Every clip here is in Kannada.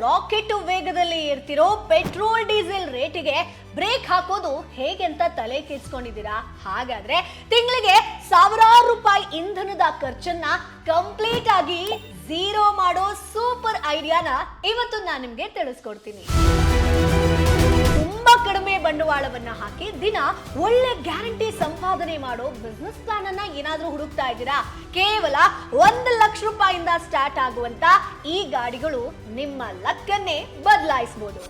ರಾಕೆಟ್ ವೇಗದಲ್ಲಿ ಏರ್ತಿರೋ ಪೆಟ್ರೋಲ್ ಡೀಸೆಲ್ ರೇಟಿಗೆ ಬ್ರೇಕ್ ಹಾಕೋದು ಹೇಗೆ ಅಂತ ತಲೆ ಕೆಡಿಸ್ಕೊಂಡಿದ್ದೀರಾ? ಹಾಗಾದ್ರೆ ತಿಂಗಳಿಗೆ ಸಾವಿರಾರು ರೂಪಾಯಿ ಇಂಧನದ ಖರ್ಚನ್ನ ಕಂಪ್ಲೀಟ್ ಆಗಿ ಝೀರೋ ಮಾಡೋ ಸೂಪರ್ ಐಡಿಯಾನ ಇವತ್ತು ನಾನು ನಿಮ್ಗೆ ತಿಳಿಸ್ಕೊಡ್ತೀನಿ. ತುಂಬಾ ಕಡಿಮೆ ಬಂಡವಾಳವನ್ನ ಹಾಕಿ ದಿನ ಒಳ್ಳೆ ಗ್ಯಾರಂಟಿ ಸಂಪಾದನೆ ಮಾಡೋ ಬಿಸ್ನೆಸ್ ಪ್ಲಾನ್ ಅನ್ನ ಏನಾದ್ರೂ ಹುಡುಕ್ತಾ ಇದ್ದೀರಾ? ಕೇವಲ 1 ಲಕ್ಷ ರೂಪಾಯಿಂದ ಸ್ಟಾರ್ಟ್ ಆಗುವಂತ ಈ ಗಾಡಿಗಳು ನಿಮ್ಮ ಲಕ್ಕನ್ನೇ ಬದಲಾಯಿಸಬಹುದು.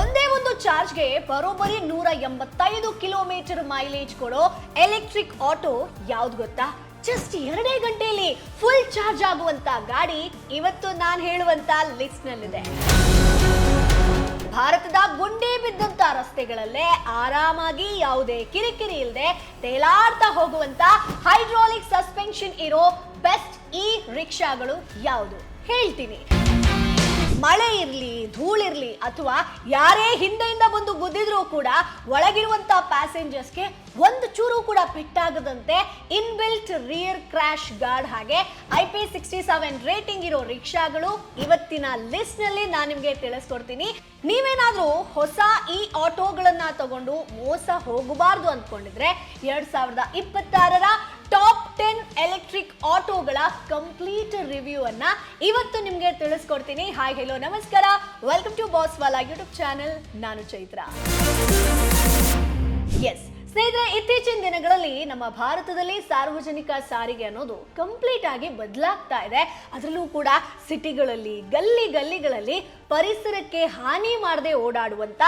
ಒಂದೇ ಒಂದು ಚಾರ್ಜ್ಗೆ ಬರೋಬ್ಬರಿ 185 ಕಿಲೋಮೀಟರ್ ಮೈಲೇಜ್ ಕೊಡೋ ಎಲೆಕ್ಟ್ರಿಕ್ ಆಟೋ ಯಾವ್ದು ಗೊತ್ತಾ? ಜಸ್ಟ್ 2 ಗಂಟೆಯಲ್ಲಿ ಫುಲ್ ಚಾರ್ಜ್ ಆಗುವಂತ ಗಾಡಿ ಇವತ್ತು ನಾನು ಹೇಳುವಂತ ಲಿಸ್ಟ್ ನಲ್ಲಿದೆ. ಭಾರತದ ಗುಂಡಿ ಬಿದ್ದಂತ ರಸ್ತೆಗಳಲ್ಲೇ ಆರಾಮಾಗಿ ಯಾವುದೇ ಕಿರಿಕಿರಿ ಇಲ್ಲದೆ ತೇಲಾಡ್ತಾ ಹೋಗುವಂತ ಹೈಡ್ರಾಲಿಕ್ ಸಸ್ಪೆನ್ಷನ್ ಇರೋ ಬೆಸ್ಟ್ ಈ ರಿಕ್ಷಾಗಳು ಯಾವುದು ಹೇಳ್ತೀನಿ. ಮಳೆ ಇರ್ಲಿ, ಧೂಳಿರ್ಲಿ ಅಥವಾ ಯಾರೇ ಹಿಂದೆಯಿಂದ ಬಂದು ಗುದ್ದಿದ್ರೂ ಕೂಡ ಒಳಗಿರುವಂತ ಪ್ಯಾಸೆಂಜರ್ಸ್ಗೆ ಒಂದು ಚೂರು ಕೂಡ ಪೆಟ್ಟಾಗದಂತೆ ಇನ್ಬಿಲ್ಟ್ ರಿಯರ್ ಕ್ರಾಶ್ ಗಾರ್ಡ್ ಹಾಗೆ IP67 ರೇಟಿಂಗ್ ಇರೋ ರಿಕ್ಷಾಗಳು ಇವತ್ತಿನ ಲಿಸ್ಟ್ ನಲ್ಲಿ ನಾನು ನಿಮ್ಗೆ ತಿಳಿಸ್ಕೊಡ್ತೀನಿ. ನೀವೇನಾದ್ರೂ ಹೊಸ ಈ ಆಟೋಗಳನ್ನ ತಗೊಂಡು ಮೋಸ ಹೋಗಬಾರ್ದು ಅಂದ್ಕೊಂಡಿದ್ರೆ 2026ರ ಟಾಪ್ 10 ಎಲೆಕ್ಟ್ರಿಕ್ ಆಟೋಗಳ ಕಂಪ್ಲೀಟ್ ರಿವ್ಯೂ ಅನ್ನ ಇವತ್ತು ನಿಮ್ಗೆ ತಿಳಿಸ್ಕೊಡ್ತೀನಿ. ಹಾಯ್ ಹೆಲೋ ನಮಸ್ಕಾರ, welcome to boss wala YouTube channel. ನಾನು ಚೈತ್ರ. ಎಸ್ ಸ್ನೇಹಿತರೆ, ಇತ್ತೀಚಿನ ದಿನಗಳಲ್ಲಿ ನಮ್ಮ ಭಾರತದಲ್ಲಿ ಸಾರ್ವಜನಿಕ ಸಾರಿಗೆ ಅನ್ನೋದು ಕಂಪ್ಲೀಟ್ ಆಗಿ ಬದಲಾಗ್ತಾ ಇದೆ. ಅದರಲ್ಲೂ ಕೂಡ ಸಿಟಿಗಳಲ್ಲಿ ಗಲ್ಲಿಗಳಲ್ಲಿ ಪರಿಸರಕ್ಕೆ ಹಾನಿ ಮಾಡದೆ ಓಡಾಡುವಂತ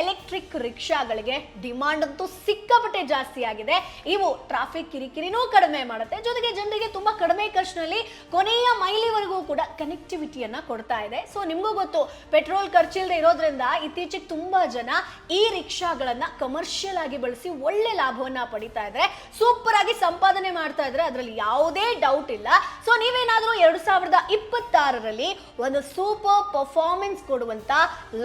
ಎಲೆಕ್ಟ್ರಿಕ್ ರಿಕ್ಷಾಗಳಿಗೆ ಡಿಮಾಂಡ್ ಅಂತೂ ಸಿಕ್ಕಾಪಟ್ಟೆ ಜಾಸ್ತಿ ಆಗಿದೆ. ಇವು ಟ್ರಾಫಿಕ್ ಕಿರಿಕಿರಿನೂ ಕಡಿಮೆ ಮಾಡುತ್ತೆ, ಜೊತೆಗೆ ಜನರಿಗೆ ತುಂಬಾ ಕಡಿಮೆ ಖರ್ಚಿನಲ್ಲಿ ಕೊನೆಯ ಮೈಲಿವರೆಗೂ ಕೂಡ ಕನೆಕ್ಟಿವಿಟಿಯನ್ನ ಕೊಡ್ತಾ ಇದೆ. ಸೊ ನಿಮ್ಗೂ ಗೊತ್ತು, ಪೆಟ್ರೋಲ್ ಖರ್ಚಿಲ್ಲದೆ ಇರೋದ್ರಿಂದ ಇತ್ತೀಚೆಗೆ ತುಂಬಾ ಜನ ಈ ರಿಕ್ಷಾಗಳನ್ನ ಕಮರ್ಷಿಯಲ್ ಆಗಿ ಬಳಸಿ ಒಳ್ಳೆ ಲಾಭವನ್ನ ಪಡಿತಾ ಇದ್ರೆ, ಸೂಪರ್ ಆಗಿ ಸಂಪಾದನೆ ಮಾಡ್ತಾ ಇದ್ರೆ, ಅದರಲ್ಲಿ ಯಾವುದೇ ಡೌಟ್ ಇಲ್ಲ. ಸೊ ನೀವೇನಾದ್ರೂ 2026ರಲ್ಲಿ ಒಂದು ಸೂಪರ್ ಪರ್ಫಾರ್ಮೆನ್ಸ್ ಕೊಡುವಂತ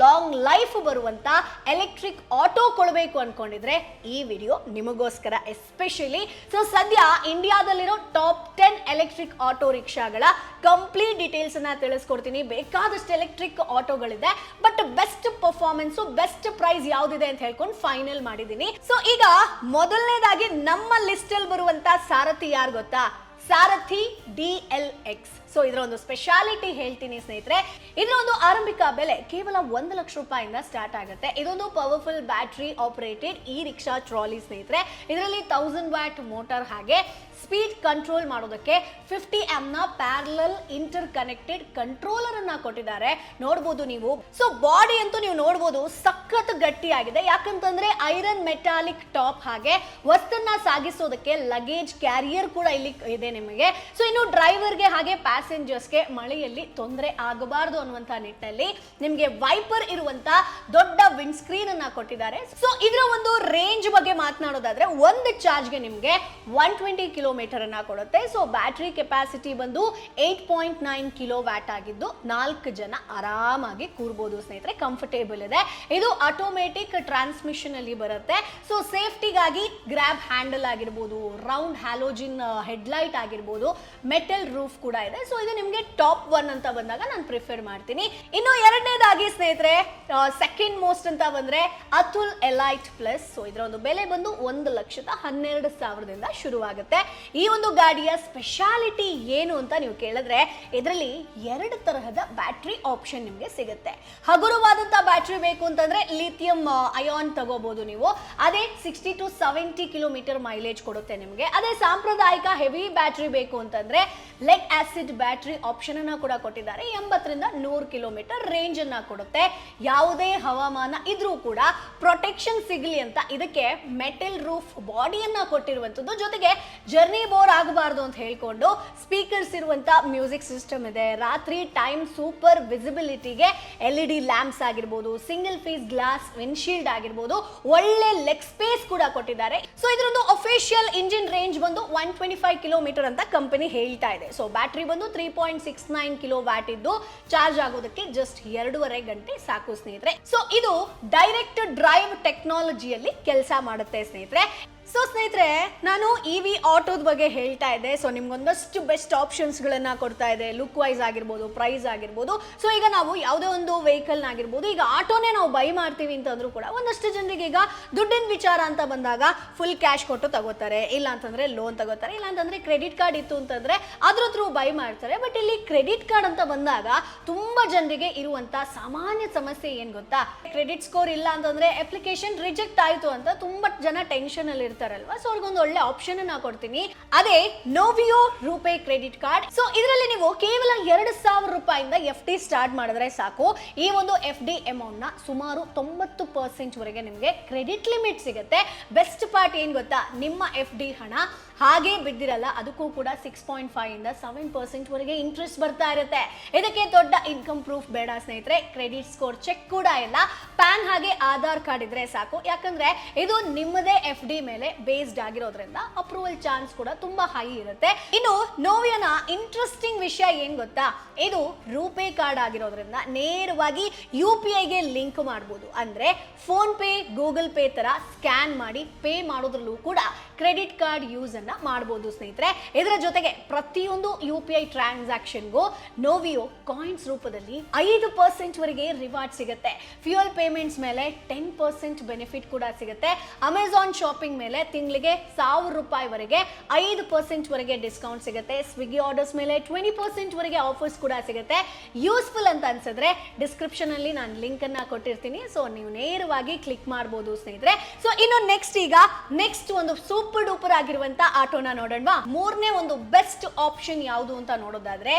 ಲಾಂಗ್ ಲೈಫ್ ಬರುವಂತ ಎಲೆಕ್ಟ್ರಿಕ್ ಆಟೋ ಕೊಡಬೇಕು ಅನ್ಕೊಂಡಿದ್ರೆ ಈ ವಿಡಿಯೋ ನಿಮಗೋಸ್ಕರ ಎಸ್ಪೆಷಲಿ. ಸೊ ಸದ್ಯ ಇಂಡಿಯಾದಲ್ಲಿರೋ ಟಾಪ್ 10 ಎಲೆಕ್ಟ್ರಿಕ್ ಆಟೋ ರಿಕ್ಷಾಗಳ ಕಂಪ್ಲೀಟ್ ಡೀಟೇಲ್ಸ್ ಅನ್ನ ತಿಳಿಸ್ಕೊಡ್ತೀನಿ. ಬೇಕಾದಷ್ಟು ಎಲೆಕ್ಟ್ರಿಕ್ ಆಟೋಗಳಿದೆ, but best performance, best price ಯಾವ್ದಿದೆ ಅಂತ ಹೇಳ್ಕೊಂಡು ಫೈನಲ್ ಮಾಡಿದೀನಿ. ಸೊ ಈಗ ಮೊದಲನೇದಾಗಿ ನಮ್ಮ ಲಿಸ್ಟ್ ಅಲ್ಲಿ ಬರುವಂತ ಸಾರಥಿ ಯಾರು ಗೊತ್ತಾ? ಸಾರಥಿ DLX. ಸೊ ಇದರ ಒಂದು ಸ್ಪೆಷಾಲಿಟಿ ಹೇಳ್ತೀನಿ ಸ್ನೇಹಿತರೆ. ಇದರ ಒಂದು ಆರಂಭಿಕ ಬೆಲೆ ಕೇವಲ 1 ಲಕ್ಷ ರೂಪಾಯಿಂದ ಸ್ಟಾರ್ಟ್ ಆಗುತ್ತೆ. ಇದೊಂದು ಪವರ್ಫುಲ್ ಬ್ಯಾಟರಿ ಆಪರೇಟೆಡ್ ಈ ರಿಕ್ಷಾ ಟ್ರಾಲಿ ಸ್ನೇಹಿತರೆ. ಇದರಲ್ಲಿ 1000 ವ್ಯಾಟ್ ಮೋಟಾರ್ ಹಾಗೆ ಸ್ಪೀಡ್ ಕಂಟ್ರೋಲ್ ಮಾಡೋದಕ್ಕೆ 50 ನ ಪ್ಯಾರಲಲ್ ಇಂಟರ್ ಕನೆಕ್ಟೆಡ್ ಕಂಟ್ರೋಲರ್ ಅನ್ನ ಕೊಟ್ಟಿದ್ದಾರೆ. ನೋಡ್ಬೋದು ನೀವು. ಸೊ ಬಾಡಿ ಅಂತೂ ನೀವು ನೋಡ್ಬೋದು, ಸಖತ್ ಗಟ್ಟಿಯಾಗಿದೆ. ಯಾಕಂತಂದ್ರೆ ಐರನ್ ಮೆಟಾಲಿಕ್ ಟಾಪ್ ಹಾಗೆ ವಸ್ತನ್ನ ಸಾಗಿಸೋದಕ್ಕೆ ಲಗೇಜ್ ಕ್ಯಾರಿಯರ್ ಕೂಡ ಇಲ್ಲಿ ಇದೆ ನಿಮಗೆ. ಸೊ ಇನ್ನು ಡ್ರೈವರ್ಗೆ ಹಾಗೆ ಪ್ಯಾಸೆಂಜರ್ಸ್ಗೆ ಮಳೆಯಲ್ಲಿ ತೊಂದರೆ ಆಗಬಾರದು ಅನ್ನುವಂತ ನಿಟ್ಟಿನಲ್ಲಿ ನಿಮಗೆ ವೈಪರ್ ಇರುವಂತ ದೊಡ್ಡ ವಿಂಡ್ ಸ್ಕ್ರೀನ್ ಅನ್ನ ಕೊಟ್ಟಿದ್ದಾರೆ. ಸೊ ಇದರ ಒಂದು ರೇಂಜ್ ಬಗ್ಗೆ ಮಾತನಾಡೋದಾದ್ರೆ ಒಂದು ಚಾರ್ಜ್ಗೆ ನಿಮಗೆ 120 ಕಿಲೋಮೀಟರ್ ಅನ್ನ ಕೊಡುತ್ತೆ. ಸೊ ಬ್ಯಾಟರಿ ಕೆಪಾಸಿಟಿ ಬಂದು 8.9 ಕಿಲೋ ವ್ಯಾಟ್ ಆಗಿದ್ದು 4 ಜನ ಆರಾಮಾಗಿ ಕೂರ್ಬೋದು ಸ್ನೇಹಿತರೆ. ಕಂಫರ್ಟೇಬಲ್ ಇದೆ. ಇದು ಆಟೋಮೆಟಿಕ್ ಟ್ರಾನ್ಸ್ಮಿಷನ್ ಅಲ್ಲಿ ಬರುತ್ತೆ. ಸೊ ಸೇಫ್ಟಿಗಾಗಿ ಗ್ರಾಬ್ ಹ್ಯಾಂಡಲ್ ಆಗಿರ್ಬೋದು, ರೌಂಡ್ ಹ್ಯಾಲೋಜಿನ್ ಹೆಡ್ಲೈಟ್ ಆಗಿರ್ಬೋದು, ಮೆಟಲ್ ರೂಫ್ ಕೂಡ ಇದೆ. ಸೊ ಇದು ನಿಮಗೆ ಟಾಪ್ 1 ಅಂತ ಬಂದಾಗ ನಾನು ಪ್ರಿಫರ್ ಮಾಡ್ತೀನಿ. ಇನ್ನು ಎರಡನೇದಾಗಿ ಸ್ನೇಹಿತರೆ, ಸೆಕೆಂಡ್ ಮೋಸ್ಟ್ ಅಂತ ಬಂದ್ರೆ ಅತುಲ್ ಎಲೈಟ್ ಪ್ಲಸ್. ಸೊ ಇದರ ಒಂದು ಬೆಲೆ ಬಂದು 1,12,000ದಿಂದ ಶುರುವಾಗುತ್ತೆ. ಈ ಒಂದು ಗಾಡಿಯ ಸ್ಪೆಷಾಲಿಟಿ ಏನು ಅಂತ ನೀವು ಕೇಳಿದ್ರೆ, ಇದರಲ್ಲಿ 2 ತರಹದ ಬ್ಯಾಟರಿ ಆಪ್ಷನ್ ನಿಮಗೆ ಸಿಗುತ್ತೆ. ಹಗುರವಾದಂತ ಬ್ಯಾಟರಿ ಬೇಕು ಅಂತಂದ್ರೆ ಲಿಥಿಯಂ ಅಯಾನ್ ತಗೋಬಹುದು ನೀವು. ಅದೇ 60 to 70 ಕಿಲೋಮೀಟರ್ ಮೈಲೇಜ್ ಕೊಡುತ್ತೆ ನಿಮಗೆ. ಅದೇ ಸಾಂಪ್ರದಾಯಿಕ ಹೆವಿ ಬ್ಯಾಟರಿ ಬೇಕು ಅಂತಂದ್ರೆ ಲೆಡ್ ಆಸಿಡ್ ಬ್ಯಾಟರಿ ಆಪ್ಷನ್ ಅನ್ನ ಕೂಡ ಕೊಟ್ಟಿದ್ದಾರೆ. 80ರಿಂದ 100 ಕಿಲೋಮೀಟರ್ ರೇಂಜ್ ಅನ್ನ ಕೊಡುತ್ತೆ. ಯಾವುದೇ ಹವಾಮಾನ ಇದ್ರೂ ಕೂಡ ಪ್ರೊಟೆಕ್ಷನ್ ಸಿಗಲಿ ಅಂತ ಇದಕ್ಕೆ ಮೆಟಲ್ ರೂಫ್ ಬಾಡಿಯನ್ನ ಕೊಟ್ಟಿರುವಂತದ್ದು. ಜೊತೆಗೆ ಜರ್ನಿ ಬೋರ್ ಆಗಬಾರ್ದು ಅಂತ ಹೇಳ್ಕೊಂಡು ಸ್ಪೀಕರ್ಸ್ ಇರುವಂತ ಮ್ಯೂಸಿಕ್ ಸಿಸ್ಟಮ್ ಇದೆ. ರಾತ್ರಿ ಟೈಮ್ ಸೂಪರ್ ವಿಸಿಬಿಲಿಟಿಗೆ LED ಲ್ಯಾಂಪ್ಸ್ ಆಗಿರ್ಬೋದು, ಸಿಂಗಲ್ ಫೇಸ್ ಗ್ಲಾಸ್ ವಿಂಡ್ಶೀಲ್ಡ್ ಆಗಿರ್ಬೋದು, ಒಳ್ಳೆ ಲೆಗ್ ಸ್ಪೇಸ್ ಕೂಡ ಕೊಟ್ಟಿದ್ದಾರೆ. ಸೊ ಇದರೊಂದು ಅಫಿಷಿಯಲ್ ಇಂಜಿನ್ ರೇಂಜ್ ಬಂದು 125 ಕಿಲೋಮೀಟರ್ ಅಂತ ಕಂಪನಿ ಹೇಳ್ತಾ ಇದೆ. ಸೊ ಬ್ಯಾಟರಿ ಬಂದು 3.69 ಕಿಲೋ ವ್ಯಾಟ್ ಇದ್ದು ಚಾರ್ಜ್ ಆಗೋದಕ್ಕೆ ಜಸ್ಟ್ 2.5 ಗಂಟೆ ಸಾಕು ಸ್ನೇಹಿತರೆ. ಸೊ ಇದು ಡೈರೆಕ್ಟ್ ಡ್ರೈವ್ ಟೆಕ್ನಾಲಜಿಯಲ್ಲಿ ಕೆಲಸ ಮಾಡುತ್ತೆ ಸ್ನೇಹಿತರೆ. ಸೊ ಸ್ನೇಹಿತರೆ, ನಾನು EV ಆಟೋದ ಬಗ್ಗೆ ಹೇಳ್ತಾ ಇದ್ದೆ. ಸೊ ನಿಮ್ಗೊಂದಷ್ಟು ಬೆಸ್ಟ್ ಆಪ್ಷನ್ಸ್ಗಳನ್ನ ಕೊಡ್ತಾ ಇದೆ, ಲುಕ್ ವೈಸ್ ಆಗಿರ್ಬೋದು, ಪ್ರೈಸ್ ಆಗಿರ್ಬೋದು. ಸೊ ಈಗ ನಾವು ಯಾವುದೇ ಒಂದು ವೆಹಿಕಲ್ ಆಗಿರ್ಬೋದು, ಈಗ ಆಟೋನೇ ನಾವು ಬೈ ಮಾಡ್ತೀವಿ ಅಂತಂದ್ರೂ ಕೂಡ ಒಂದಷ್ಟು ಜನರಿಗೆ ಈಗ ದುಡ್ಡಿನ ವಿಚಾರ ಅಂತ ಬಂದಾಗ ಫುಲ್ ಕ್ಯಾಶ್ ಕೊಟ್ಟು ತಗೋತಾರೆ, ಇಲ್ಲ ಅಂತಂದ್ರೆ ಲೋನ್ ತಗೋತಾರೆ, ಇಲ್ಲ ಅಂತಂದ್ರೆ ಕ್ರೆಡಿಟ್ ಕಾರ್ಡ್ ಇತ್ತು ಅಂತಂದ್ರೆ ಅದ್ರ ಥ್ರೂ ಬೈ ಮಾಡ್ತಾರೆ. ಬಟ್ ಇಲ್ಲಿ ಕ್ರೆಡಿಟ್ ಕಾರ್ಡ್ ಅಂತ ಬಂದಾಗ ತುಂಬಾ ಜನರಿಗೆ ಇರುವಂತ ಸಾಮಾನ್ಯ ಸಮಸ್ಯೆ ಏನ್ ಗೊತ್ತಾ, ಕ್ರೆಡಿಟ್ ಸ್ಕೋರ್ ಇಲ್ಲ ಅಂತಂದ್ರೆ ಅಪ್ಲಿಕೇಶನ್ ರಿಜೆಕ್ಟ್ ಆಯ್ತು ಅಂತ ತುಂಬಾ ಜನ ಟೆನ್ಷನ್ ಅಲ್ಲಿ ಇರ್ತಾರಲ್ವಾ. ಸೊ ಅವ್ರಿಗೊಂದು ಒಳ್ಳೆ ಆಪ್ಷನ್ ಅನ್ನ ಕೊಡ್ತೀನಿ, ಅದೇ ನೋವಿಯೋ ರೂಪೇ ಕ್ರೆಡಿಟ್ ಕಾರ್ಡ್. ಸೊ ಇದರಲ್ಲಿ ನೀವು ಕೇವಲ 2,000 ರೂಪಾಯಿಂದ FD ಸ್ಟಾರ್ಟ್ ಮಾಡಿದ್ರೆ ಸಾಕು. ಈ ಒಂದು FD ಅಮೌಂಟ್ ನ ಸುಮಾರು 90% ವರೆಗೆ ನಿಮಗೆ ಕ್ರೆಡಿಟ್ ಲಿಮಿಟ್ ಸಿಗುತ್ತೆ. ಬೆಸ್ಟ್ ಪಾರ್ಟ್ ಏನ್ ಗೊತ್ತಾ, ನಿಮ್ಮ FD ಹಣ ಹಾಗೆ ಬಿದ್ದಿರಲ್ಲ, ಅದಕ್ಕೂ ಕೂಡ 6.5 ಇಂದ 7% ವರೆಗೆ ಇಂಟ್ರೆಸ್ಟ್ ಬರ್ತಾ ಇರುತ್ತೆ. ಇದಕ್ಕೆ ದೊಡ್ಡ ಇನ್ಕಮ್ ಪ್ರೂಫ್ ಬೇಡ ಸ್ನೇಹಿತರೆ, ಕ್ರೆಡಿಟ್ ಸ್ಕೋರ್ ಚೆಕ್ ಕೂಡ ಇಲ್ಲ, ಪ್ಯಾನ್ ಹಾಗೆ ಆಧಾರ್ ಕಾರ್ಡ್ ಇದ್ರೆ ಸಾಕು. ಯಾಕಂದ್ರೆ ಇದು ನಿಮ್ಮದೇ FD ಮೇಲೆ ಬೇಸ್ಡ್ ಆಗಿರೋದ್ರಿಂದ ಅಪ್ರೂವಲ್ ಚಾನ್ಸ್ ಕೂಡ ತುಂಬಾ ಹೈ ಇರುತ್ತೆ. ಇನ್ನು ನೋವಿಯೋನ ಇಂಟ್ರೆಸ್ಟಿಂಗ್ ವಿಷಯ ಏನ್ ಗೊತ್ತಾ, ಇದು ರೂಪೇ ಕಾರ್ಡ್ ಆಗಿರೋದ್ರಿಂದ ನೇರವಾಗಿ UPI ಗೆ ಲಿಂಕ್ ಮಾಡಬಹುದು. ಅಂದ್ರೆ ಫೋನ್ ಪೇ, ಗೂಗಲ್ ಪೇ ತರ ಸ್ಕ್ಯಾನ್ ಮಾಡಿ ಪೇ ಮಾಡೋದ್ರಲ್ಲೂ ಕೂಡ ಕ್ರೆಡಿಟ್ ಕಾರ್ಡ್ ಯೂಸ್ ಅನ್ನ ಮಾಡಬಹುದು ಸ್ನೇಹಿತರೆ. ಇದರ ಜೊತೆಗೆ ಪ್ರತಿಯೊಂದು UPI ಟ್ರಾನ್ಸಾಕ್ಷನ್ಗೂ ನೋವಿಯೋ ಕಾಯಿನ್ಸ್ ರೂಪದಲ್ಲಿ 5% ವರೆಗೆ ರಿವಾರ್ಡ್ ಸಿಗುತ್ತೆ. ಫ್ಯೂಯಲ್ ಪೇಮೆಂಟ್ಸ್ ಮೇಲೆ 10% ಬೆನಿಫಿಟ್ ಕೂಡ ಸಿಗುತ್ತೆ. ಅಮೆಝಾನ್ ಶಾಪಿಂಗ್ ಮೇಲೆ ತಿಂಗಳಿಗೆ 1,000 ರೂಪಾಯಿ ವರೆಗೆ 5% ವರೆಗೆ ಡಿಸ್ಕೌಂಟ್ ಸಿಗುತ್ತೆ. ಸ್ವಿಗ್ಗಿ ಆರ್ಡರ್ಸ್ ಮೇಲೆ 20% ವರೆಗೆ ಆಫರ್ಸ್ ಕೂಡ ಸಿಗುತ್ತೆ. ಯೂಸ್ಫುಲ್ ಅಂತ ಅನ್ಸಿದ್ರೆ ಡಿಸ್ಕ್ರಿಪ್ಷನ್ ಅಲ್ಲಿ ನಾನು ಲಿಂಕ್ ಅನ್ನ ಕೊಟ್ಟಿರ್ತೀನಿ, ಸೊ ನೀವು ನೇರವಾಗಿ ಕ್ಲಿಕ್ ಮಾಡಬಹುದು ಸ್ನೇಹಿತರೆ. ಸೊ ಇನ್ನು ನೆಕ್ಸ್ಟ್ ಒಂದು ಸೂಪರ್ ಡೂಪರ್ ಆಗಿರುವಂತ ಆಟೋನ ನೋಡೋಣ. ಮೂರನೇ ಒಂದು ಬೆಸ್ಟ್ ಆಪ್ಷನ್ ಯಾವುದು ಅಂತ ನೋಡೋದಾದ್ರೆ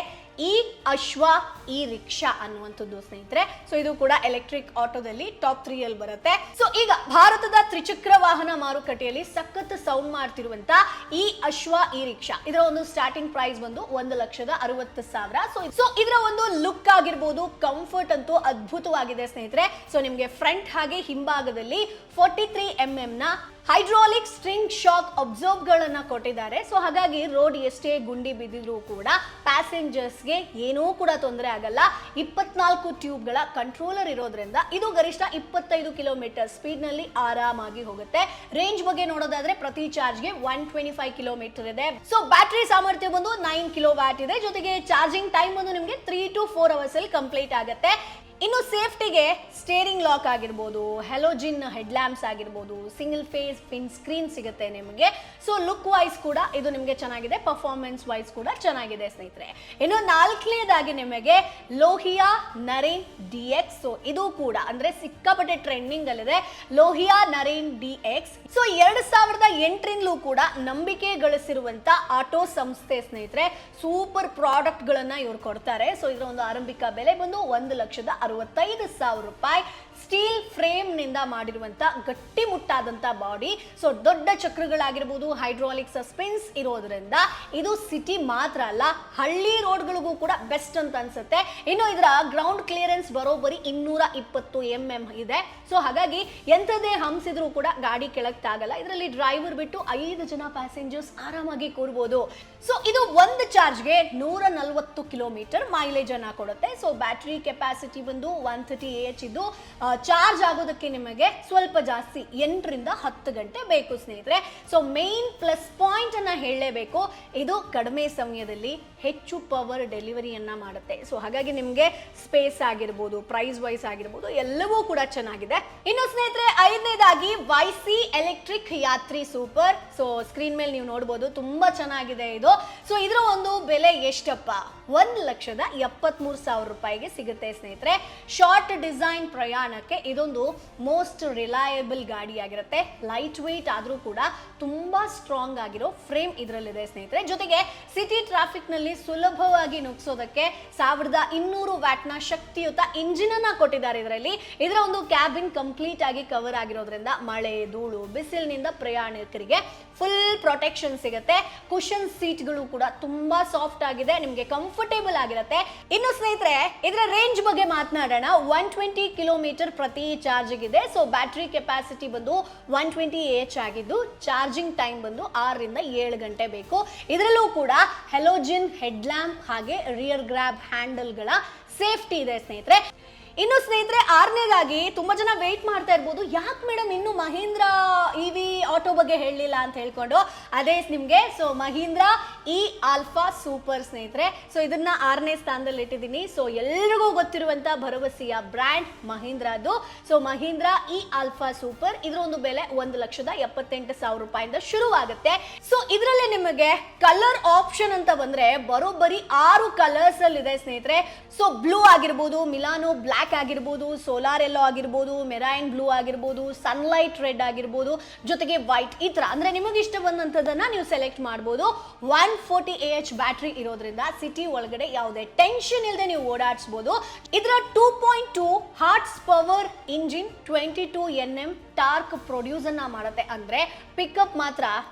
ಈ ಅಶ್ವ ಈ ರಿಕ್ಷಾ ಅನ್ನುವಂಥದ್ದು ಸ್ನೇಹಿತರೆ. ಸೊ ಇದು ಕೂಡ ಎಲೆಕ್ಟ್ರಿಕ್ ಆಟೋದಲ್ಲಿ ಟಾಪ್ 3 ಅಲ್ಲಿ ಬರುತ್ತೆ. ಸೊ ಈಗ ಭಾರತದ ತ್ರಿಚಕ್ರ ವಾಹನ ಮಾರುಕಟ್ಟೆಯಲ್ಲಿ ಸಖತ್ ಸೌಂಡ್ ಮಾಡ್ತಿರುವಂತ ಈ ಅಶ್ವ ಈ ರಿಕ್ಷಾ, ಇದರ ಒಂದು ಸ್ಟಾರ್ಟಿಂಗ್ ಪ್ರೈಸ್ ಬಂದು 1,60,000. ಸೊ ಇದರ ಒಂದು ಲುಕ್ ಆಗಿರ್ಬೋದು, ಕಂಫರ್ಟ್ ಅಂತೂ ಅದ್ಭುತವಾಗಿದೆ ಸ್ನೇಹಿತರೆ. ಸೊ ನಿಮ್ಗೆ ಫ್ರಂಟ್ ಹಾಗೆ ಹಿಂಭಾಗದಲ್ಲಿ 43 mm ನ ಹೈಡ್ರಾಲಿಕ್ ಸ್ಟ್ರಿಂಗ್ ಶಾಕ್ ಅಬ್ಸರ್ವ್ ಗಳನ್ನ ಕೊಟ್ಟಿದ್ದಾರೆ. ಸೊ ಹಾಗಾಗಿ ರೋಡ್ ಎಷ್ಟೇ ಗುಂಡಿ ಬಿದ್ದಿದ್ರು ಕೂಡ ಪ್ಯಾಸೆಂಜರ್ಸ್ಗೆ ಏನೂ ಕೂಡ ತೊಂದರೆ ಆಗಲ್ಲ. 24 ಟ್ಯೂಬ್ಗಳ ಕಂಟ್ರೋಲರ್ ಇರೋದ್ರಿಂದ ಇದು ಗರಿಷ್ಠ 25 ಕಿಲೋಮೀಟರ್ ಸ್ಪೀಡ್ ನಲ್ಲಿ ಆರಾಮಾಗಿ ಹೋಗುತ್ತೆ. ರೇಂಜ್ ಬಗ್ಗೆ ನೋಡೋದಾದ್ರೆ ಪ್ರತಿ ಚಾರ್ಜ್ಗೆ 125 ಕಿಲೋಮೀಟರ್ ಇದೆ. ಸೊ ಬ್ಯಾಟರಿ ಸಾಮರ್ಥ್ಯ ಬಂದು 9 ಕಿಲೋವ್ಯಾಟ್ ಇದೆ. ಜೊತೆಗೆ ಚಾರ್ಜಿಂಗ್ ಟೈಮ್ ಬಂದು ನಿಮಗೆ 3 to 4 ಅವರ್ಸ್ ಅಲ್ಲಿ ಕಂಪ್ಲೀಟ್ ಆಗುತ್ತೆ. ಇನ್ನು ಸೇಫ್ಟಿಗೆ ಸ್ಟೇರಿಂಗ್ ಲಾಕ್ ಆಗಿರ್ಬೋದು, ಹೆಲೋಜಿನ್ ಹೆಡ್ ಲ್ಯಾಂಪ್ಸ್ ಆಗಿರ್ಬೋದು, ಸಿಂಗಲ್ ಫೇಸ್ ಪಿನ್ ಸ್ಕ್ರೀನ್ ಸಿಗುತ್ತೆ ನಿಮಗೆ. ಸೊ ಲುಕ್ ವೈಸ್ ಕೂಡ ಇದು ನಿಮಗೆ ಚೆನ್ನಾಗಿದೆ, ಪರ್ಫಾರ್ಮೆನ್ಸ್ ವೈಸ್ ಕೂಡ ಚೆನ್ನಾಗಿದೆ ಸ್ನೇಹಿತರೆ. ಇನ್ನು 4ನೇದಾಗಿ ನಿಮಗೆ ಲೋಹಿಯಾ ನರೇನ್ DX. ಸೊ ಇದು ಕೂಡ ಅಂದ್ರೆ ಸಿಕ್ಕಾಪಟ್ಟೆ ಟ್ರೆಂಡಿಂಗ್ ಅಲ್ಲಿದೆ, ಲೋಹಿಯಾ ನರೇನ್ DX. ಸೊ 2008ರಿಂದಲೂ ಕೂಡ ನಂಬಿಕೆ ಗಳಿಸಿರುವಂತ ಆಟೋ ಸಂಸ್ಥೆ ಸ್ನೇಹಿತರೆ. ಸೂಪರ್ ಪ್ರಾಡಕ್ಟ್ ಗಳನ್ನ ಇವ್ರು ಕೊಡ್ತಾರೆ. ಸೊ ಇದರ ಒಂದು ಆರಂಭಿಕ ಬೆಲೆ ಬಂದು 1,65,000 ರೂಪಾಯಿ. ಸ್ಟೀಲ್ ಫ್ರೇಮ್ ನಿಂದ ಮಾಡಿರುವಂತ ಗಟ್ಟಿ ಮುಟ್ಟಾದಂತ ಬಾಡಿ. ಸೊ ದೊಡ್ಡ ಚಕ್ರಗಳಾಗಿರ್ಬೋದು, ಹೈಡ್ರಾಲಿಕ್ ಸಸ್ಪೆನ್ಸ್ ಇರೋದ್ರಿಂದ ಇದು ಸಿಟಿ ಮಾತ್ರ ಅಲ್ಲ, ಹಳ್ಳಿ ರೋಡ್ಗಳಿಗೂ ಕೂಡ ಬೆಸ್ಟ್ ಅಂತ ಅನ್ಸುತ್ತೆ. ಇನ್ನು ಇದರ ಗ್ರೌಂಡ್ ಕ್ಲಿಯರೆನ್ಸ್ ಬರೋಬ್ಬರಿ 220 mm ಇದೆ. ಸೊ ಹಾಗಾಗಿ ಎಂಥದೇ ಹಂಸಿದ್ರು ಕೂಡ ಗಾಡಿ ಕೆಳಗೆ ತಾಗಲ್ಲ. ಇದರಲ್ಲಿ ಡ್ರೈವರ್ ಬಿಟ್ಟು 5 ಜನ ಪ್ಯಾಸೆಂಜರ್ಸ್ ಆರಾಮಾಗಿ ಕೂರ್ಬೋದು. ಸೊ ಇದು ಒಂದು ಚಾರ್ಜ್ಗೆ 140 ಕಿಲೋಮೀಟರ್ ಮೈಲೇಜ್ ಅನ್ನ ಕೊಡುತ್ತೆ. ಸೊ ಬ್ಯಾಟರಿ ಕೆಪಾಸಿಟಿ ಬಂದು 130 AH ಇದ್ದು ಚಾರ್ಜ್ ಆಗೋದಕ್ಕೆ ನಿಮಗೆ ಸ್ವಲ್ಪ ಜಾಸ್ತಿ 8 ರಿಂದ 10 ಗಂಟೆ ಬೇಕು ಸ್ನೇಹಿತರೆ. ಸೊ ಮೇನ್ ಪ್ಲಸ್ ಪಾಯಿಂಟ್ ಅನ್ನ ಹೇಳಲೇಬೇಕು, ಇದು ಕಡಿಮೆ ಸಮಯದಲ್ಲಿ ಹೆಚ್ಚು ಪವರ್ ಡೆಲಿವರಿಯನ್ನ ಮಾಡುತ್ತೆ. ಸೊ ಹಾಗಾಗಿ ನಿಮಗೆ ಸ್ಪೇಸ್ ಆಗಿರ್ಬೋದು, ಪ್ರೈಸ್ ವೈಸ್ ಆಗಿರ್ಬೋದು, ಎಲ್ಲವೂ ಕೂಡ ಚೆನ್ನಾಗಿದೆ. ಇನ್ನು ಸ್ನೇಹಿತರೆ 5ನೇದಾಗಿ YC electric Yatri super. So screen ಮೇಲೆ ನೀವು ನೋಡಬಹುದು, ತುಂಬಾ ಚೆನ್ನಾಗಿದೆ ಇದು. ಸೊ ಇದರ ಒಂದು ಬೆಲೆ ಎಷ್ಟಪ್ಪ, 1,73,000 ರೂಪಾಯಿಗೆ ಸಿಗುತ್ತೆ ಸ್ನೇಹಿತರೆ. ಶಾರ್ಟ್ ಡಿಸೈನ್ ಪ್ರಯಾಣಕ್ಕೆ ಇದೊಂದು ಮೋಸ್ಟ್ ರಿಲಯಬಲ್ ಗಾಡಿ ಆಗಿರುತ್ತೆ. ಲೈಟ್ ವೇಟ್ ಆದ್ರೂ ಕೂಡ ತುಂಬಾ ಸ್ಟ್ರಾಂಗ್ ಆಗಿರೋ ಫ್ರೇಮ್ ಇದರಲ್ಲಿದೆ ಸ್ನೇಹಿತರೆ. ಜೊತೆಗೆ ಸಿಟಿ ಟ್ರಾಫಿಕ್ ನಲ್ಲಿ ಸುಲಭವಾಗಿ ನುಗ್ಸೋದಕ್ಕೆ 1200 ವ್ಯಾಟ್ ನ ಶಕ್ತಿಯುತ ಇಂಜಿನ್ ಅನ್ನ ಕೊಟ್ಟಿದ್ದಾರೆ ಇದರಲ್ಲಿ. ಇದರ ಒಂದು ಕ್ಯಾಬಿನ್ ಕಂಪ್ಲೀಟ್ ಆಗಿ ಕವರ್ ಆಗಿರೋದ್ರಿಂದ ಮಳೆ, ಧೂಳು, ಬಿಸಿಲಿನಿಂದ ಪ್ರಯಾಣಿಕರಿಗೆ ಫುಲ್ ಪ್ರೊಟೆಕ್ಷನ್ ಸಿಗುತ್ತೆ. ಕುಶನ್ ಸೀಟ್ಗಳು ಕೂಡ ತುಂಬಾ ಸಾಫ್ಟ್ ಆಗಿದೆ, ನಿಮಗೆ ಕಂಫರ್ಟೇಬಲ್ ಆಗಿರುತ್ತೆ. ಇನ್ನು ಸ್ನೇಹಿತರೆ ಇದರ ರೇಂಜ್ ಬಗ್ಗೆ ಮಾತನಾಡೋಣ. 120 ಕಿಲೋಮೀಟರ್ ಪ್ರತಿ ಚಾರ್ಜ್ ಇದೆ. ಸೊ ಬ್ಯಾಟರಿ ಕೆಪಾಸಿಟಿ ಬಂದು 120 AH ಆಗಿದ್ದು ಚಾರ್ಜಿಂಗ್ ಟೈಮ್ ಬಂದು 6 ರಿಂದ 7 ಗಂಟೆ ಬೇಕು. ಇದರಲ್ಲೂ ಕೂಡ ಹೆಲೋಜಿನ್ ಹೆಡ್ ಲ್ಯಾಂಪ್ ಹಾಗೆ ರಿಯರ್ ಗ್ರಾಬ್ ಹ್ಯಾಂಡಲ್ ಗಳ ಸೇಫ್ಟಿ ಇದೆ ಸ್ನೇಹಿತರೆ. ಇನ್ನು ಸ್ನೇಹಿತರೆ ಆರನೇದಾಗಿ ತುಂಬಾ ಜನ ವೇಟ್ ಮಾಡ್ತಾ ಇರ್ಬೋದು, ಯಾಕೆ ಮೇಡಮ್ ಇನ್ನು ಮಹೀಂದ್ರ ಇವಿ ಆಟೋ ಬಗ್ಗೆ ಹೇಳಲಿಲ್ಲ ಅಂತ ಹೇಳ್ಕೊಂಡು. ಅದೇ ನಿಮ್ಗೆ so Mahindra E Alpha super ಸ್ನೇಹಿತರೆ. ಸೊ ಇದನ್ನ 6ನೇ ಸ್ಥಾನದಲ್ಲಿ ಇಟ್ಟಿದ್ದೀನಿ. ಸೊ ಎಲ್ರಿಗೂ ಗೊತ್ತಿರುವಂತ ಭರವಸೆಯ ಬ್ರ್ಯಾಂಡ್ ಮಹೀಂದ್ರದು. So Mahindra E Alpha super, ಇದರ ಒಂದು ಬೆಲೆ 1,78,000 ರೂಪಾಯಿಂದ ಶುರುವಾಗುತ್ತೆ. ಸೊ ಇದರಲ್ಲಿ ನಿಮಗೆ ಕಲರ್ ಆಪ್ಷನ್ ಅಂತ ಬಂದ್ರೆ ಬರೋಬ್ಬರಿ 6 ಕಲರ್ಸ್ ಅಲ್ಲಿ ಇದೆ ಸ್ನೇಹಿತರೆ. ಸೊ ಬ್ಲೂ ಆಗಿರ್ಬೋದು, ಮಿಲಾನೋ ಬ್ಲಾಕ್ ಆಗಿರ್ಬೋದು, ಸೋಲಾರ್ ಎಲ್ಲೋ ಆಗಿರ್ಬೋದು, ಮೆರೈನ್ ಬ್ಲೂ ಆಗಿರ್ಬೋದು, ಸನ್ಲೈಟ್ ರೆಡ್ ಆಗಿರ್ಬೋದು, ಜೊತೆಗೆ ವೈಟ್, ಈ ತರ ಅಂದ್ರೆ ನಿಮಗೆ ಇಷ್ಟ ಬಂದಂತದನ್ನ ನೀವು ಸೆಲೆಕ್ಟ್ ಮಾಡಬಹುದು. 140 AH ಬ್ಯಾಟರಿ ಇರೋದ್ರಿಂದ ಸಿಟಿ ಒಳಗಡೆ ಯಾವುದೇ ಟೆನ್ಷನ್ ಇಲ್ಲದೆ ನೀವು ಓಡಾಡಿಸಬಹುದು. ಇದರ 2.2 horse power engine 22 NM torque produce ಅನ್ನ ಮಾಡುತ್ತೆ. ಅಂದ್ರೆ ಪಿಕಪ್ ಮಾತ್ರ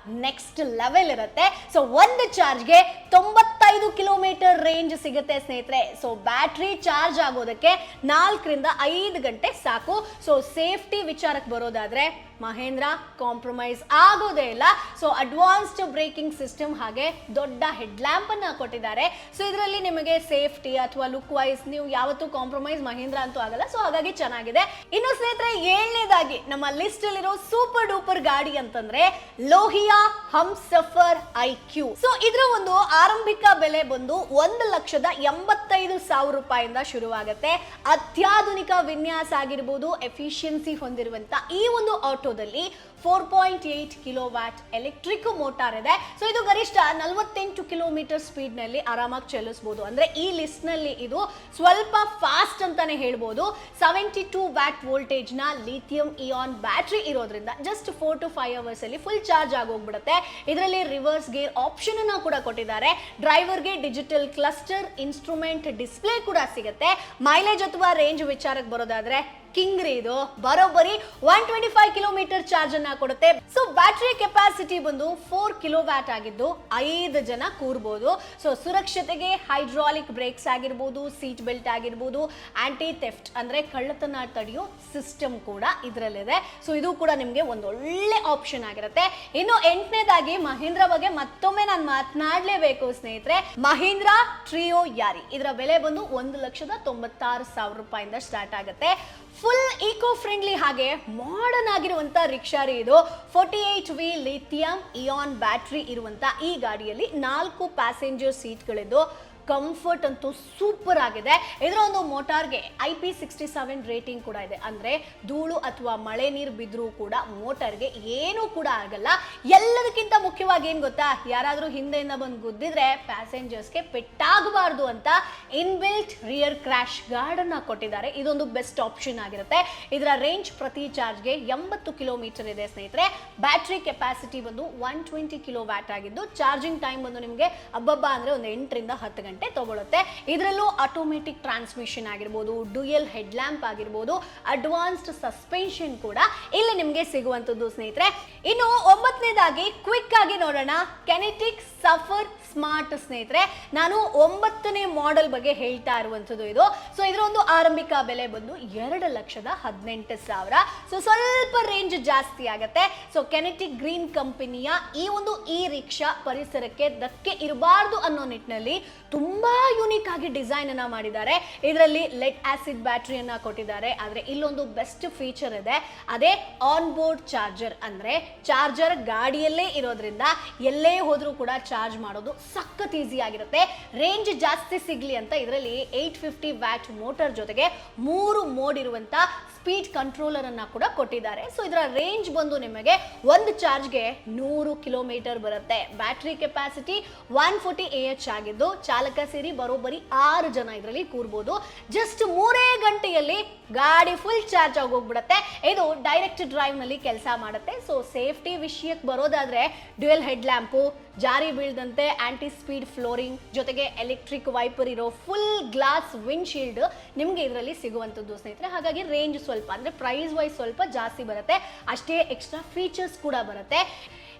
ನೆಕ್ಸ್ಟ್ ಲೆವೆಲ್ ಇರುತ್ತೆ. ಸೊ ಒಂದು ಚಾರ್ಜ್ಗೆ 95 ಕಿಲೋಮೀಟರ್ ರೇಂಜ್ ಸಿಗುತ್ತೆ ಸ್ನೇಹಿತರೆ. ಸೊ ಬ್ಯಾಟ್ರಿ ಚಾರ್ಜ್ ಆಗೋದಕ್ಕೆ 4 ರಿಂದ 5 ಗಂಟೆ ಸಾಕು. ಸೊ ಸೇಫ್ಟಿ ವಿಚಾರಕ್ಕೆ ಬರೋದಾದ್ರೆ ಮಹೇಂದ್ರ ಕಾಂಪ್ರಮೈಸ್ ಆಗೋದೇ ಇಲ್ಲ. ಸೊ ಅಡ್ವಾನ್ಸ್ಡ್ ಬ್ರೇಕಿಂಗ್ ಸಿಸ್ಟಮ್ ಹಾಗೆ ದೊಡ್ಡ ಹೆಡ್ ಲ್ಯಾಂಪ್ ಅನ್ನ ಕೊಟ್ಟಿದ್ದಾರೆ. ಸೊ ಇದರಲ್ಲಿ ನಿಮಗೆ ಸೇಫ್ಟಿ ಅಥವಾ ಲುಕ್ ವೈಸ್ ನೀವು ಯಾವತ್ತೂ ಕಾಂಪ್ರಮೈಸ್ ಮಹೇಂದ್ರ ಅಂತೂ ಆಗಲ್ಲ. ಸೊ ಹಾಗಾಗಿ ಚೆನ್ನಾಗಿದೆ. ಇನ್ನು ಸ್ನೇಹಿತರೆ 7ನೇದಾಗಿ ನಮ್ಮ ಲಿಸ್ಟ್ ಅಲ್ಲಿರೋ ಸೂಪರ್ ಡೂಪರ್ ಗಾಡಿ ಅಂತಂದ್ರೆ ಲೋಹಿಯಾ ಹಮ್ಸಫರ್ IQ. ಸೊ ಇದರ ಒಂದು ಆರಂಭಿಕ ಬೆಲೆ ಬಂದು 1,85,000 ರೂಪಾಯಿಂದ ಶುರುವಾಗುತ್ತೆ. ಅತ್ಯಾಧುನಿಕ ವಿನ್ಯಾಸ ಆಗಿರ್ಬೋದು, ಎಫಿಷಿಯನ್ಸಿ ಹೊಂದಿರುವಂತ ಈ ಒಂದು ಆಟೋದಲ್ಲಿ 4.8 ಕಿಲೋವ್ಯಾಟ್ ಎಲೆಕ್ಟ್ರಿಕ್ ಮೋಟಾರ್ ಇದೆ. ಸೊ ಇದು ಗರಿಷ್ಠ 48 ಕಿಲೋಮೀಟರ್ ಸ್ಪೀಡ್ ನಲ್ಲಿ ಆರಾಮಾಗಿ ಚಲಿಸಬಹುದು. ಅಂದ್ರೆ ಈ ಲಿಸ್ಟ್ ನಲ್ಲಿ ಇದು ಸ್ವಲ್ಪ ಫಾಸ್ಟ್ ಅಂತಾನೆ ಹೇಳ್ಬೋದು. 72 ವ್ಯಾಟ್ ವೋಲ್ಟೇಜ್ ನ ಲಿಥಿಯಂ ಇಯಾನ್ ಬ್ಯಾಟರಿ ಇರೋದ್ರಿಂದ ಜಸ್ಟ್ 4 to 5 ಅವರ್ಸ್ ಅಲ್ಲಿ ಫುಲ್ ಚಾರ್ಜ್ ಆಗೋಗ್ಬಿಡುತ್ತೆ. ಇದರಲ್ಲಿ ರಿವರ್ಸ್ ಗೇರ್ ಆಪ್ಷನ್ ಅನ್ನ ಕೂಡ ಕೊಟ್ಟಿದ್ದಾರೆ. ಡ್ರೈವರ್ಗೆ ಡಿಜಿಟಲ್ ಕ್ಲಸ್ಟರ್ ಇನ್ಸ್ಟ್ರೂಮೆಂಟ್ ಡಿಸ್ಪ್ಲೇ ಕೂಡ ಸಿಗುತ್ತೆ. ಮೈಲೇಜ್ ಅಥವಾ ರೇಂಜ್ ವಿಚಾರಕ್ಕೆ ಬರೋದಾದ್ರೆ ಕಿಂಗ್ರಿ ಇದು ಬರೋಬ್ಬರಿ 125 ಕಿಲೋಮೀಟರ್ ಚಾರ್ಜ್ ಅನ್ನ ಕೊಡುತ್ತೆ. ಸೊ ಬ್ಯಾಟರಿ ಕೆಪಾಸಿಟಿ ಬಂದು 4 ಕಿಲೋವ್ಯಾಟ್ ಆಗಿದ್ದು 5 ಜನ ಕೂರ್ಬೋದು. ಸೊ ಸುರಕ್ಷತೆಗೆ ಹೈಡ್ರಾಲಿಕ್ ಬ್ರೇಕ್ಸ್ ಆಗಿರ್ಬೋದು, ಸೀಟ್ ಬೆಲ್ಟ್ ಆಗಿರ್ಬೋದು, ಆಂಟಿ ಥೆಫ್ಟ್ ಅಂದ್ರೆ ಕಳ್ಳತನ ತಡೆಯೋ ಸಿಸ್ಟಮ್ ಕೂಡ ಇದರಲ್ಲಿದೆ. ಸೊ ಇದು ಕೂಡ ನಿಮಗೆ ಒಂದು ಒಳ್ಳೆ ಆಪ್ಷನ್ ಆಗಿರುತ್ತೆ. ಇನ್ನು 8ನೇದಾಗಿ ಮಹೀಂದ್ರ ಬಗ್ಗೆ ಮತ್ತೊಮ್ಮೆ ನಾನು ಮಾತನಾಡಲೇಬೇಕು ಸ್ನೇಹಿತರೆ. ಮಹೀಂದ್ರ ಟ್ರಿಯೋ ಯಾರಿ, ಇದರ ಬೆಲೆ ಬಂದು 1,96,000 ರೂಪಾಯಿಂದ ಸ್ಟಾರ್ಟ್ ಆಗುತ್ತೆ. ಫುಲ್ ಈಕೋ ಫ್ರೆಂಡ್ಲಿ ಹಾಗೆ ಮಾಡರ್ನ್ ಆಗಿರುವಂತ ರಿಕ್ಷಾ ರೀ ಇದು. 48V ಲಿಥಿಯಂ ಇಯಾನ್ ಬ್ಯಾಟರಿ ಇರುವಂತ ಈ ಗಾಡಿಯಲ್ಲಿ 4 ಪ್ಯಾಸೆಂಜರ್ ಸೀಟ್ಗಳಿದ್ದು ಕಂಫರ್ಟ್ ಅಂತೂ ಸೂಪರ್ ಆಗಿದೆ. ಇದರ ಒಂದು ಮೋಟಾರ್ಗೆ IP67 ರೇಟಿಂಗ್ ಕೂಡ ಇದೆ. ಅಂದ್ರೆ ಧೂಳು ಅಥವಾ ಮಳೆ ನೀರು ಬಿದ್ದರೂ ಕೂಡ ಮೋಟಾರ್ಗೆ ಏನೂ ಕೂಡ ಆಗಲ್ಲ. ಎಲ್ಲದಕ್ಕಿಂತ ಮುಖ್ಯವಾಗಿ ಏನ್ ಗೊತ್ತಾ, ಯಾರಾದ್ರೂ ಹಿಂದೆಯಿಂದ ಬಂದು ಗುದ್ದಿದ್ರೆ ಪ್ಯಾಸೆಂಜರ್ಸ್ಗೆ ಪೆಟ್ಟಾಗಬಾರ್ದು ಅಂತ ಇನ್ಬಿಲ್ಟ್ ರಿಯರ್ ಕ್ರಾಶ್ ಗಾರ್ಡ್ ಅನ್ನ ಕೊಟ್ಟಿದ್ದಾರೆ. ಇದೊಂದು ಬೆಸ್ಟ್ ಆಪ್ಷನ್ ಆಗಿರುತ್ತೆ. ಇದರ ರೇಂಜ್ ಪ್ರತಿ ಚಾರ್ಜ್ಗೆ 80 ಕಿಲೋಮೀಟರ್ ಇದೆ ಸ್ನೇಹಿತರೆ. ಬ್ಯಾಟರಿ ಕೆಪಾಸಿಟಿ ಬಂದು 120 ಕಿಲೋವ್ಯಾಟ್ ಆಗಿದ್ದು ಚಾರ್ಜಿಂಗ್ ಟೈಮ್ ಬಂದು ನಿಮಗೆ ಅಬ್ಬಬ್ಬಾ ಅಂದ್ರೆ ಒಂದು 8 ರಿಂದ 10 ಗಂಟೆ ತಗೊಳುತ್ತೆ. ಇದರಲ್ಲೂ ಆಟೋಮೆಟಿಕ್ ಟ್ರಾನ್ಸ್ಮಿಷನ್ ಆಗಿರ್ಬೋದು, ಡ್ಯೂಯಲ್ ಹೆಡ್ ಲ್ಯಾಂಪ್ ಆಗಿರ್ಬೋದು, ಅಡ್ವಾನ್ಸ್ಡ್ ಸಸ್ಪೆನ್ಷನ್ ಕೂಡ ಇಲ್ಲಿ ನಿಮಗೆ ಸಿಗುವಂತದ್ದು ಸ್ನೇಹಿತರೆ. ಇನ್ನು 9ನೇದಾಗಿ ಕ್ವಿಕ್ ಆಗಿ ನೋಡೋಣ, ಕೆನೆಟಿಕ್ ಸಫರ್ ಸ್ಮಾರ್ಟ್ ಸ್ನೇಹಿತರೆ. ನಾನು 9ನೇ ಮಾಡೆಲ್ ಬಗ್ಗೆ ಹೇಳ್ತಾ ಇರುವಂತದ್ದು ಇದು. ಸೊ ಇದರ ಒಂದು ಆರಂಭಿಕ ಬೆಲೆ ಬಂದು 2,18,000. ಸೊ ಸ್ವಲ್ಪ ರೇಂಜ್ ಜಾಸ್ತಿ ಆಗುತ್ತೆ. ಸೊ ಕೆನೆಟಿಕ್ ಗ್ರೀನ್ ಕಂಪನಿಯ ಈ ಒಂದು ಇ ರಿಕ್ಷಾ ಪರಿಸರಕ್ಕೆ ಧಕ್ಕೆ ಇರಬಾರ್ದು ಅನ್ನೋ ನಿಟ್ಟಿನಲ್ಲಿ ತುಂಬಾ ಯೂನಿಕ್ ಆಗಿ ಡಿಸೈನ್ ಅನ್ನ ಮಾಡಿದ್ದಾರೆ. ಇದರಲ್ಲಿ ಲೆಡ್ ಆಸಿಡ್ ಬ್ಯಾಟರಿಯನ್ನ ಕೊಟ್ಟಿದ್ದಾರೆ. ಆದ್ರೆ ಇಲ್ಲೊಂದು ಬೆಸ್ಟ್ ಫೀಚರ್ ಇದೆ, ಅದೇ ಆನ್ ಬೋರ್ಡ್ ಚಾರ್ಜರ್. ಅಂದ್ರೆ ಚಾರ್ಜರ್ ಗಾಡಿಯಲ್ಲೇ ಇರೋದ್ರಿಂದ ಎಲ್ಲೇ ಹೋದ್ರೂ ಕೂಡ ಚಾರ್ಜ್ ಮಾಡೋದು ಸಖತ್ ಈಸಿ ಆಗಿರುತ್ತೆ. ರೇಂಜ್ ಜಾಸ್ತಿ ಸಿಗ್ಲಿ ಅಂತ ಇದರಲ್ಲಿ 850 ವ್ಯಾಟ್ ಮೋಟರ್ ಜೊತೆಗೆ 3 ಮೋಡ್ ಇರುವಂತ ಸ್ಪೀಡ್ ಕಂಟ್ರೋಲರ್ ಅನ್ನ ಕೂಡ ಕೊಟ್ಟಿದ್ದಾರೆ. ಸೊ ಇದರ ರೇಂಜ್ ಬಂದು ನಿಮಗೆ ಒಂದು ಚಾರ್ಜ್ಗೆ 100 ಕಿಲೋಮೀಟರ್ ಬರುತ್ತೆ. ಬ್ಯಾಟರಿ ಕೆಪಾಸಿಟಿ 140 AH ಆಗಿದ್ದು ಚಾಲಕ ಸೇರಿ ಬರೋಬ್ಬರಿ 6 ಜನ ಇದರಲ್ಲಿ ಕೂರ್ಬೋದು. ಜಸ್ಟ್ 3 ಗಂಟೆಯಲ್ಲಿ ಗಾಡಿ ಫುಲ್ ಚಾರ್ಜ್ ಆಗೋಗ್ಬಿಡುತ್ತೆ. ಇದು ಡೈರೆಕ್ಟ್ ಡ್ರೈವ್ ನಲ್ಲಿ ಕೆಲಸ ಮಾಡುತ್ತೆ. ಸೊ ಸೇಫ್ಟಿ ವಿಷಯಕ್ಕೆ ಬರೋದಾದ್ರೆ ಡ್ಯುಯಲ್ ಹೆಡ್ ಲ್ಯಾಂಪು, ಜಾರಿ ಬೀಳದಂತೆ ಆಂಟಿ ಸ್ಪೀಡ್ ಫ್ಲೋರಿಂಗ್ ಜೊತೆಗೆ ಎಲೆಕ್ಟ್ರಿಕ್ ವೈಪರ್ ಇರೋ ಫುಲ್ ಗ್ಲಾಸ್ ವಿಂಡ್ ಶೀಲ್ಡ್ ನಿಮಗೆ ಇದರಲ್ಲಿ ಸಿಗುವಂತದ್ದು ಸ್ನೇಹಿತರೆ. ಹಾಗಾಗಿ ರೇಂಜ್ ಸ್ವಲ್ಪ ಅಂದ್ರೆ ಪ್ರೈಸ್ ವೈಸ್ ಸ್ವಲ್ಪ ಜಾಸ್ತಿ ಬರುತ್ತೆ, ಅಷ್ಟೇ ಎಕ್ಸ್ಟ್ರಾ ಫೀಚರ್ಸ್ ಕೂಡ ಬರುತ್ತೆ.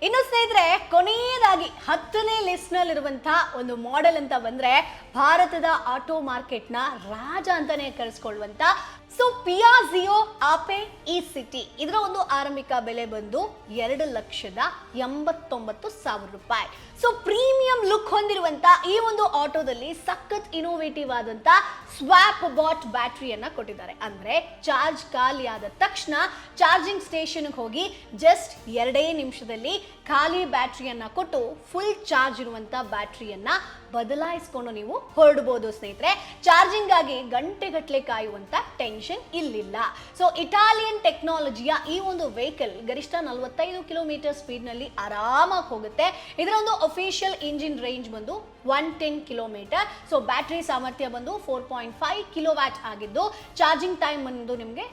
ಇನ್ನು ಸ್ನೇಹಿತರೆ ಕೊನೆಯದಾಗಿ 10ನೇ ಲಿಸ್ಟ್ ನಲ್ಲಿರುವಂತಹ ಒಂದು ಮಾಡೆಲ್ ಅಂತ ಬಂದ್ರೆ ಭಾರತದ ಆಟೋ ಮಾರ್ಕೆಟ್ ನ ರಾಜ ಅಂತಾನೆ ಕರೆಸ್ಕೊಳ್ಳುವಂತ ಸೊ ಪಿಯಾಜಿಯೋ ಆಪೆ ಈ ಸಿಟಿ ಇದರ ಒಂದು ಆರಂಭಿಕ ಬೆಲೆ ಬಂದು 2,89,000 ರೂಪಾಯಿ. ಸೊ ಪ್ರೀಮಿಯಂ ಲುಕ್ ಹೊಂದಿರುವಂತ ಈ ಒಂದು ಆಟೋದಲ್ಲಿ ಸಖತ್ ಇನೋವೇಟಿವ್ ಆದಂತ ಸ್ವಾಪ್ ಬಾಟ್ ಬ್ಯಾಟರಿಯನ್ನ ಕೊಟ್ಟಿದ್ದಾರೆ. ಅಂದ್ರೆ ಚಾರ್ಜ್ ಖಾಲಿ ಆದ ತಕ್ಷಣ ಚಾರ್ಜಿಂಗ್ ಸ್ಟೇಷನ್ ಹೋಗಿ ಜಸ್ಟ್ 2 ನಿಮಿಷದಲ್ಲಿ ಖಾಲಿ ಬ್ಯಾಟರಿಯನ್ನ ಕೊಟ್ಟು ಫುಲ್ ಚಾರ್ಜ್ ಇರುವಂತ ಬ್ಯಾಟರಿಯನ್ನ ಬದಲಾಯಿಸಿಕೊಂಡು ನೀವು ಹೊರಡಬಹುದು ಸ್ನೇಹಿತರೆ. ಚಾರ್ಜಿಂಗ್ ಆಗಿ ಗಂಟೆಗಟ್ಟಲೆ ಕಾಯುವಂತ ಟೆನ್ಷನ್ ಇಲ್ಲಿಲ್ಲ. ಸೊ ಇಟಾಲಿಯನ್ ಟೆಕ್ನಾಲಜಿಯ ಈ ಒಂದು ವೆಹಿಕಲ್ ಗರಿಷ್ಠ 45 ಕಿಲೋಮೀಟರ್ ಸ್ಪೀಡ್ ನಲ್ಲಿ ಆರಾಮಾಗಿ ಹೋಗುತ್ತೆ. ಇದರ ಒಂದು ಅಫಿಷಿಯಲ್ ಇಂಜಿನ್ ರೇಂಜ್ ಬಂದು 110 ಕಿಲೋಮೀಟರ್. ಸೊ ಬ್ಯಾಟರಿ ಸಾಮರ್ಥ್ಯ ಬಂದು 4.5 ಕಿಲೋವ್ಯಾಟ್ ಆಗಿದ್ದು ಚಾರ್ಜಿಂಗ್ ಟೈಮ್ ಬಂದು ನಿಮಗೆ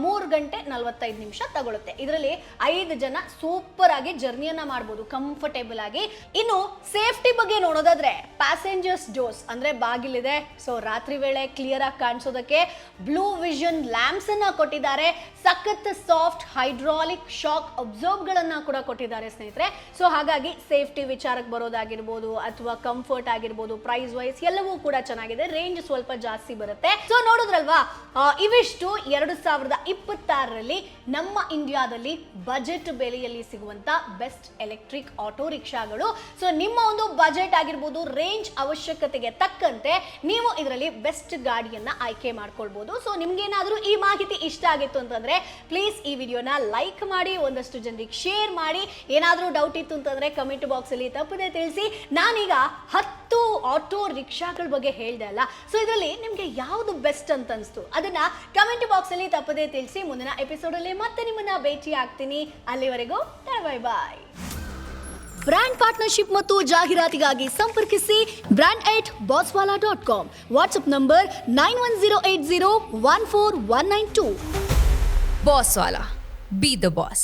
3 ಗಂಟೆ 45 ನಿಮಿಷ ತಗೊಳುತ್ತೆ. ಇದರಲ್ಲಿ 5 ಜನ ಸೂಪರ್ ಆಗಿ ಜರ್ನಿಯನ್ನ ಮಾಡಬಹುದು ಕಂಫರ್ಟೇಬಲ್ ಆಗಿ. ಇನ್ನು ಸೇಫ್ಟಿ ಬಗ್ಗೆ ನೋಡೋದಾದ್ರೆ ಪ್ಯಾಸೆಂಜರ್ಸ್ ಡೋರ್ಸ್ ಅಂದ್ರೆ ಬಾಗಿಲಿದೆ. ಸೊ ರಾತ್ರಿ ವೇಳೆ ಕ್ಲಿಯರ್ ಆಗಿ ಕಾಣಿಸೋದಕ್ಕೆ ಬ್ಲೂ ವಿಷನ್ ಲ್ಯಾಂಪ್ಸ್ ಅನ್ನ ಕೊಟ್ಟಿದ್ದಾರೆ. ಸಖತ್ ಸಾಫ್ಟ್ ಹೈಡ್ರಾಲಿಕ್ ಶಾಕ್ ಅಬ್ಸರ್ವ್ ಗಳನ್ನ ಕೂಡ ಕೊಟ್ಟಿದ್ದಾರೆ ಸ್ನೇಹಿತರೆ. ಸೊ ಹಾಗಾಗಿ ಸೇಫ್ಟಿ ವಿಚಾರಕ್ಕೆ ಬರೋದಾಗಿರ್ಬೋದು ಅಥವಾ ಕಂಫರ್ಟ್ ಆಗಿರ್ಬೋದು, ಪ್ರೈಸ್ ವೈಸ್ ಎಲ್ಲವೂ ಕೂಡ ಚೆನ್ನಾಗಿದೆ. ರೇಂಜ್ ಸ್ವಲ್ಪ ಜಾಸ್ತಿ ಬರುತ್ತೆ. ಸೊ ನೋಡಿದ್ರಲ್ವಾ, ಇವಿಷ್ಟು 2026ರಲ್ಲಿ ನಮ್ಮ ಇಂಡಿಯಾದಲ್ಲಿ ಬಜೆಟ್ ಬೆಲೆಯಲ್ಲಿ ಸಿಗುವಂತ ಬೆಸ್ಟ್ ಎಲೆಕ್ಟ್ರಿಕ್ ಆಟೋ ರಿಕ್ಷಾಗಳು. ಸೊ ನಿಮ್ಮ ಒಂದು ಬಜೆಟ್ ಆಗಿರ್ಬೋದು, ರೇಂಜ್ ಅವಶ್ಯಕತೆಗೆ ತಕ್ಕಂತೆ ನೀವು ಇದರಲ್ಲಿ ಬೆಸ್ಟ್ ಗಾಡಿಯನ್ನ ಆಯ್ಕೆ ಮಾಡ್ಕೊಳ್ಬಹುದು. ಸೊ ನಿಮ್ಗೇನಾದ್ರೂ ಈ ಮಾಹಿತಿ ಇಷ್ಟ ಆಗಿತ್ತು ಅಂತಂದ್ರೆ ಪ್ಲೀಸ್ ಈ ವಿಡಿಯೋನ ಲೈಕ್ ಮಾಡಿ, ಒಂದಷ್ಟು ಜನರಿಗೆ ಶೇರ್ ಮಾಡಿ. ಏನಾದ್ರೂ ಡೌಟ್ ಇತ್ತು ಅಂತಂದ್ರೆ ಕಮೆಂಟ್ ಬಾಕ್ಸ್ ಅಲ್ಲಿ ತಪ್ಪದೆ ತಿಳಿಸಿ. ನಾನೀಗ 10 ಆಟೋ ರಿಕ್ಷಾಗಳ ಬಗ್ಗೆ ಹೇಳ್ದೆ ಅಲ್ಲ, ಸೊ ಇದರಲ್ಲಿ ನಿಮ್ಗೆ ಯಾವುದು ಬೆಸ್ಟ್ ಅಂತ ಅನ್ಸ್ತು ಅದನ್ನ ಕಮೆಂಟ್ ಬಾಕ್ಸ್ ಅಲ್ಲಿ ತಪ್ಪದೆ ತಿಳಿಸಿ. ಮುಂದಿನ ಎಪಿಸೋಡ್ ಅಲ್ಲಿ ಮತ್ತೆ ನಿಮ್ಮನ್ನ ಭೇಟಿ ಆಗ್ತೀನಿ. ಅಲ್ಲಿವರೆಗೂ ಬೈ ಬಾಯ್. ಬ್ರ್ಯಾಂಡ್ ಪಾರ್ಟ್ನರ್ಶಿಪ್ ಮತ್ತು ಜಾಹೀರಾತಿಗಾಗಿ ಸಂಪರ್ಕಿಸಿ brand@bosswala.com. WhatsApp number 9108014192. Bosswala. Be the boss.